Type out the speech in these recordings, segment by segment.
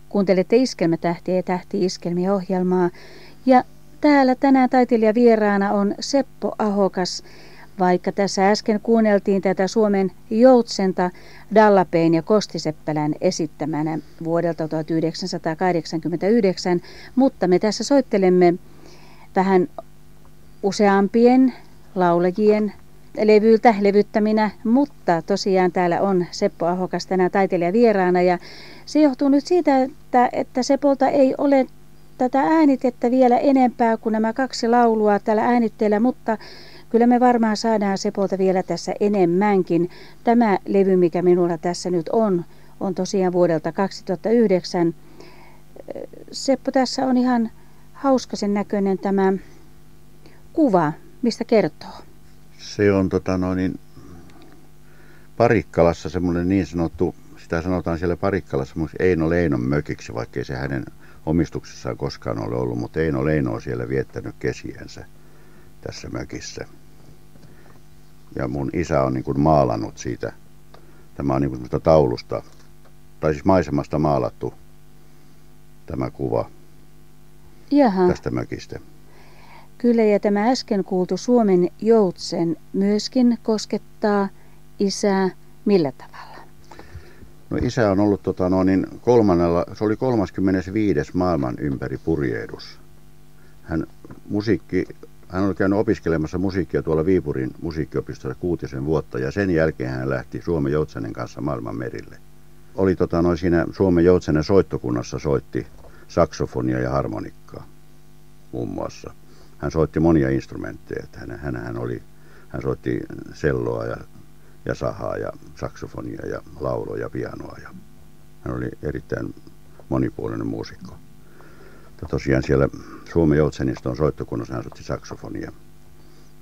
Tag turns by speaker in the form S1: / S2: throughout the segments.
S1: Kuuntelette Iskelmätähtiä ja Tähti-iskelmiä -ohjelmaa. Ja täällä tänään taiteilijavieraana on Seppo Ahokas. Vaikka tässä äsken kuunneltiin tätä Suomen joutsenta Dallapein ja Kosti Seppälän esittämänä vuodelta 1989, mutta me tässä soittelemme vähän useampien laulajien levyttäminä, mutta tosiaan täällä on Seppo Ahokas tänään taiteilijavieraana ja se johtuu nyt siitä, että Sepolta ei ole tätä äänitettä vielä enempää kuin nämä 2 laulua tällä äänitteellä, mutta kyllä me varmaan saadaan Sepolta vielä tässä enemmänkin. Tämä levy, mikä minulla tässä nyt on tosiaan vuodelta 2009. Seppo, tässä on ihan hauskasen näköinen tämä kuva. Mistä kertoo?
S2: Se on Parikkalassa semmoinen niin sanottu, sitä sanotaan siellä Parikkalassa Eino Leinon mökiksi, vaikkei se hänen omistuksessaan koskaan ole ollut, mutta Eino Leino on siellä viettänyt kesiensä tässä mökissä. Ja mun isä on niin kuin maalannut siitä, tämä on niin kuin taulusta, tai siis maisemasta maalattu tämä kuva tästä mökistä.
S1: Kyllä, ja tämä äsken kuultu Suomen joutsen myöskin koskettaa isää millä tavalla?
S2: No isä on ollut se oli 35. maailman ympäri purjehdus. Hän oli käynyt opiskelemassa musiikkia tuolla Viipurin musiikkiopistossa 6 vuotta ja sen jälkeen hän lähti Suomen joutsenen kanssa maailman merille. Oli siinä Suomen joutsenen soittokunnassa soitti saksofonia ja harmonikkaa muun muassa. Hän soitti monia instrumentteja, että hän soitti selloa ja sahaa ja saksofonia ja lauloa ja pianoa. Ja hän oli erittäin monipuolinen muusikko. Tosiaan siellä Suomen joutseniston soittokunnassa hän soitti saksofonia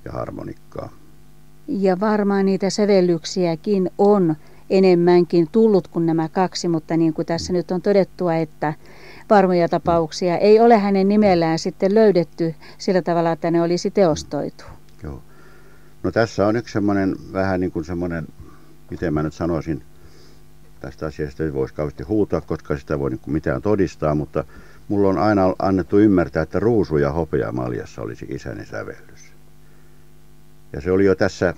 S2: ja harmonikkaa.
S1: Ja varmaan niitä sävellyksiäkin on enemmänkin tullut kuin nämä 2, mutta niin kuin tässä nyt on todettua, että varmoja tapauksia ei ole hänen nimellään sitten löydetty sillä tavalla, että ne olisi teostoitu.
S2: Joo. No tässä on yksi semmoinen, vähän niin kuin semmoinen, miten mä nyt sanoisin, tästä asiasta ei voisi kauheasti huutaa, koska sitä voi niin kuin mitään todistaa, mutta mulla on aina annettu ymmärtää, että Ruusu ja hopea maljassa olisi isäni sävellys. Ja se oli jo tässä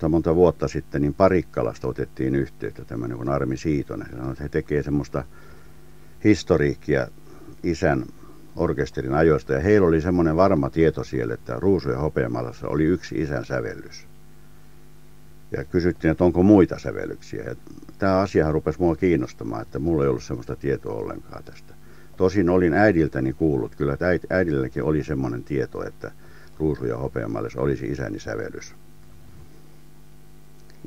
S2: monta vuotta sitten, niin Parikkalasta otettiin yhteyttä tämmöinen kuin Armi Siitonen. Sanoi, että he tekee semmoista historiikkia isän orkesterin ajoista. Ja heillä oli semmoinen varma tieto siellä, että Ruusu ja hopeamallassa oli yksi isän sävellys. Ja kysyttiin, että onko muita sävellyksiä. Ja tämä asiahan rupesi mua kiinnostamaan, että mulla ei ollut semmoista tietoa ollenkaan tästä. Tosin olin äidiltäni kuullut, kyllä että äidilläkin oli semmoinen tieto, että Ruusu ja hopeamallassa olisi isäni sävellys.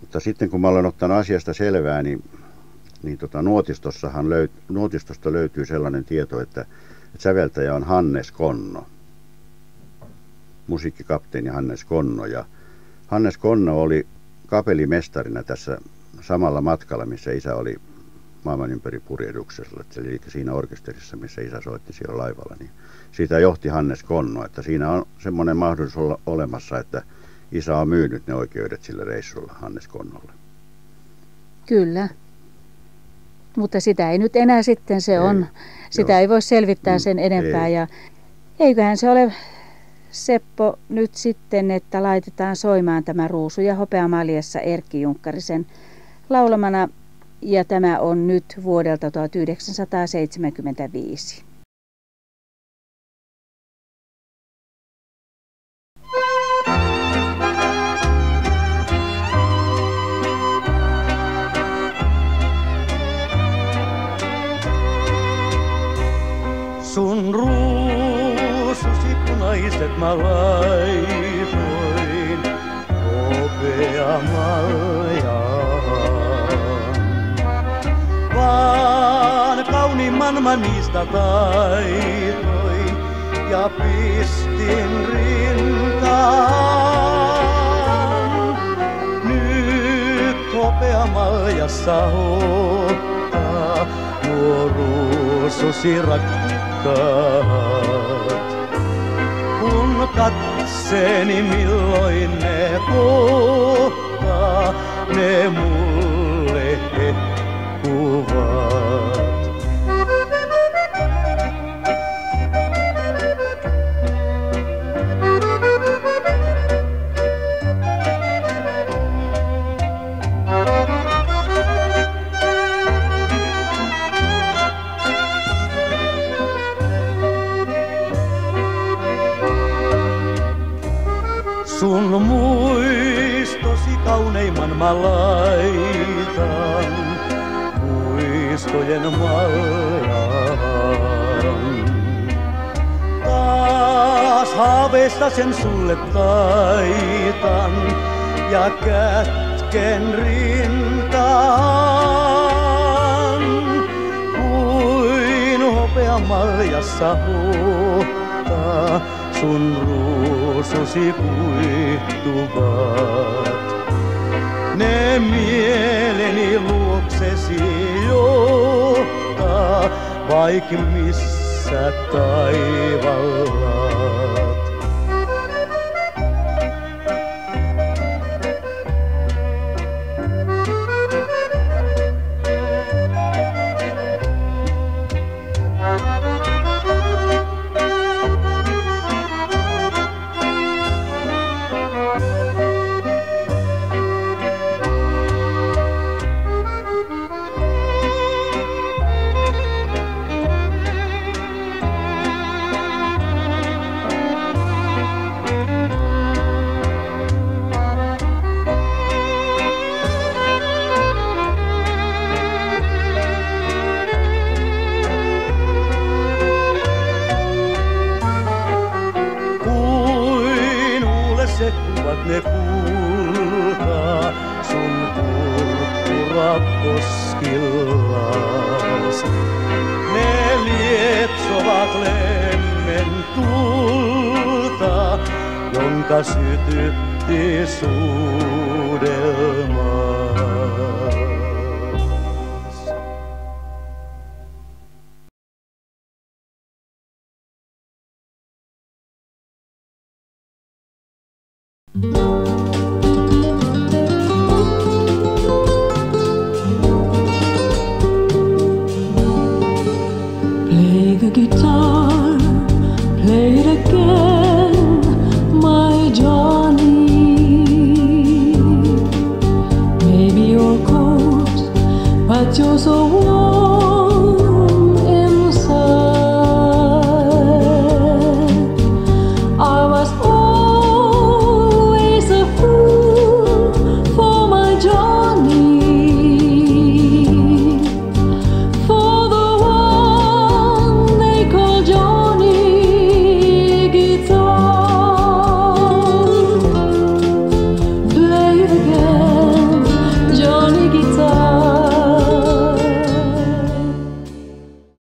S2: Mutta sitten kun mä olen ottanut asiasta selvää, niin nuotistosta löytyy sellainen tieto, että säveltäjä on Hannes Konno, musiikkikapteeni Hannes Konno. Ja Hannes Konno oli kapellimestarina tässä samalla matkalla, missä isä oli maailman ympäri purjehduksessa, eli siinä orkesterissa, missä isä soitti siellä laivalla, niin siitä johti Hannes Konno, että siinä on semmoinen mahdollisuus olemassa, että isä on myynyt ne oikeudet sillä reissulla Hannes Konnolle.
S1: Kyllä. Mutta sitä ei nyt enää sitten sitä ei voi selvittää sen enempää.
S2: Ei.
S1: Ja eiköhän se ole, Seppo, nyt sitten, että laitetaan soimaan tämä Ruusu ja hopeamaljassa Erkki Junkkarisen laulamana. Ja tämä on nyt vuodelta 1975.
S3: Sun ruususi punaiset mä laitoin hopeamaljaan. Vaan kauniimman mä niistä taitoin ja pistin rintaan. Nyt hopeamaljassa ottaa nuo ruususi rakkaat. Kun katseeni milloin ne kohtaa, ne mulle kuvaa. mä laitan muistojen maljaan. Taas haaveista sen sulle taitan ja kätken rintaan. Kuin hopea maljassa huuhtaa, sun ruususi kuihtuvat. Ne mieleni luoksesi johtaa, vaik missä taivallat. Sekuvat ne kultaa sun purppuraposkillas. Ne lietsovat lemmen tulta, jonka sytytti suudelmas.
S4: Play the guitar, play it again, my Johnny. Maybe you're cold, but you're so warm.